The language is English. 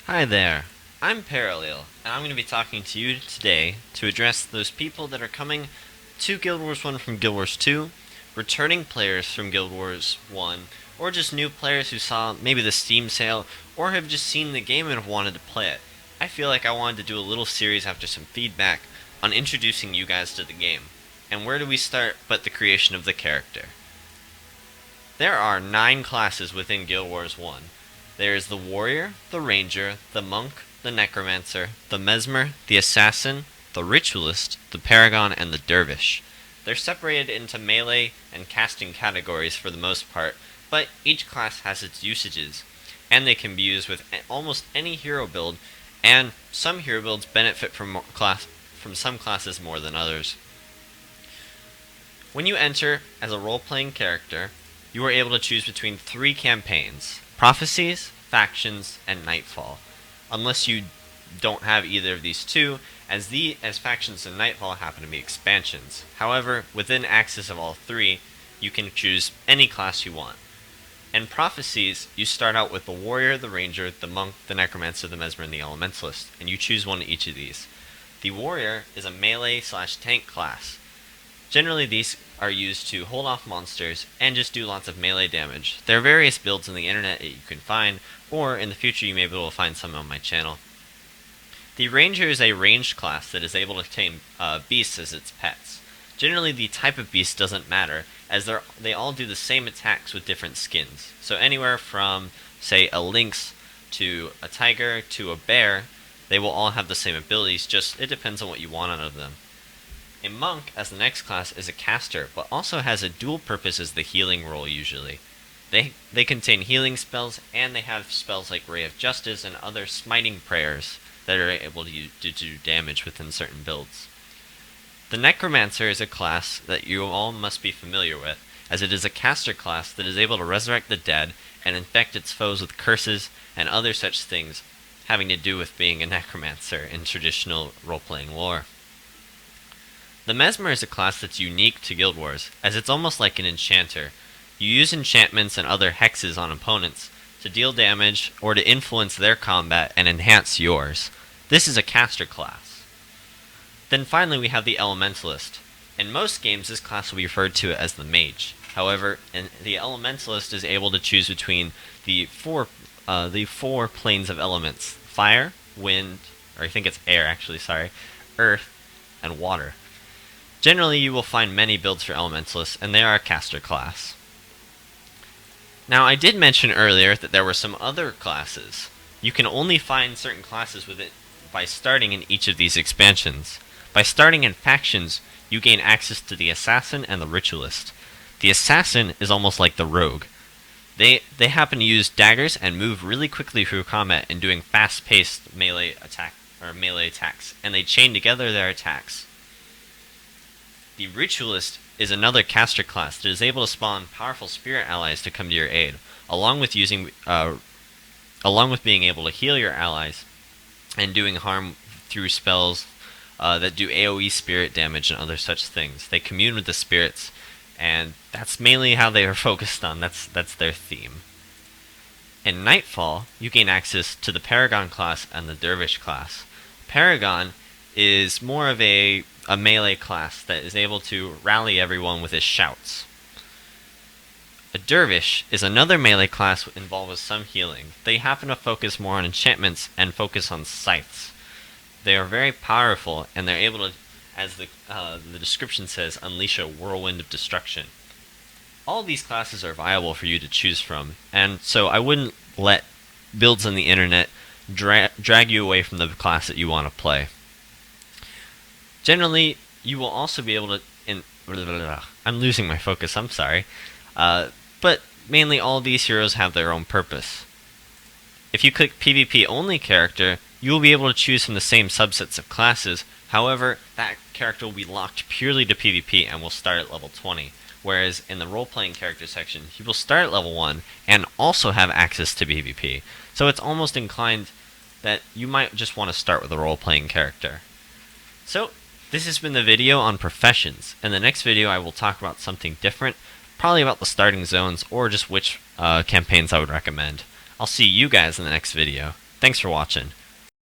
Hi there, I'm Parallel, and I'm going to be talking to you today to address those people that are coming to Guild Wars 1 from Guild Wars 2, returning players from Guild Wars 1, or just new players who saw maybe the Steam sale, or have just seen the game and have wanted to play it. I feel like I wanted to do a little series after some feedback on introducing you guys to the game. And where do we start but the creation of the character? There are 9 classes within Guild Wars 1. There is the Warrior, the Ranger, the Monk, the Necromancer, the Mesmer, the Assassin, the Ritualist, the Paragon, and the Dervish. They're separated into melee and casting categories for the most part, but each class has its usages, and they can be used with almost any hero build, and some hero builds benefit from some classes more than others. When you enter as a role-playing character, you are able to choose between 3 campaigns: Prophecies, Factions, and Nightfall. Unless you don't have either of these two, as Factions and Nightfall happen to be expansions. However, within access of all 3, you can choose any class you want. In Prophecies, you start out with the Warrior, the Ranger, the Monk, the Necromancer, the Mesmer, and the Elementalist, and you choose one of each of these. The Warrior is a melee/tank class. Generally, these are used to hold off monsters and just do lots of melee damage. There are various builds on the internet that you can find, or in the future you may be able to find some on my channel. The Ranger is a ranged class that is able to tame beasts as its pets. Generally, the type of beast doesn't matter, as they all do the same attacks with different skins. So anywhere from, say, a lynx to a tiger to a bear, they will all have the same abilities, just it depends on what you want out of them. A Monk, as the next class, is a caster, but also has a dual purpose as the healing role usually. They contain healing spells, and they have spells like Ray of Justice and other smiting prayers that are able to do damage within certain builds. The Necromancer is a class that you all must be familiar with, as it is a caster class that is able to resurrect the dead and infect its foes with curses and other such things having to do with being a necromancer in traditional role-playing lore. The Mesmer is a class that's unique to Guild Wars, as it's almost like an enchanter. You use enchantments and other hexes on opponents to deal damage or to influence their combat and enhance yours. This is a caster class. Then finally we have the Elementalist. In most games this class will be referred to as the Mage. However, the Elementalist is able to choose between the four planes of elements: fire, wind, or I think it's air actually, earth, and water. Generally, you will find many builds for Elementalists, and they are a caster class. Now, I did mention earlier that there were some other classes. You can only find certain classes with it by starting in each of these expansions. By starting in Factions, you gain access to the Assassin and the Ritualist. The Assassin is almost like the Rogue. They happen to use daggers and move really quickly through combat in doing fast-paced melee attacks, and they chain together their attacks. The Ritualist is another caster class that is able to spawn powerful spirit allies to come to your aid, along with being able to heal your allies and doing harm through spells that do AoE spirit damage and other such things. They commune with the spirits, and that's mainly how they are focused on. That's their theme. In Nightfall, you gain access to the Paragon class and the Dervish class. Paragon is more of a melee class that is able to rally everyone with his shouts. A Dervish is another melee class involved with some healing. They happen to focus more on enchantments and focus on scythes. They are very powerful, and they're able to, as the description says, unleash a whirlwind of destruction. All these classes are viable for you to choose from, and so I wouldn't let builds on the internet drag you away from the class that you want to play. Generally, you will also be able to... I'm losing my focus, I'm sorry. But mainly all these heroes have their own purpose. If you click PvP only character, you will be able to choose from the same subsets of classes. However, that character will be locked purely to PvP and will start at level 20. Whereas in the role-playing character section, he will start at level 1 and also have access to PvP. So it's almost inclined that you might just want to start with a role-playing character. So, this has been the video on Professions. In the next video I will talk about something different, probably about the starting zones or just which campaigns I would recommend. I'll see you guys in the next video. Thanks for watching.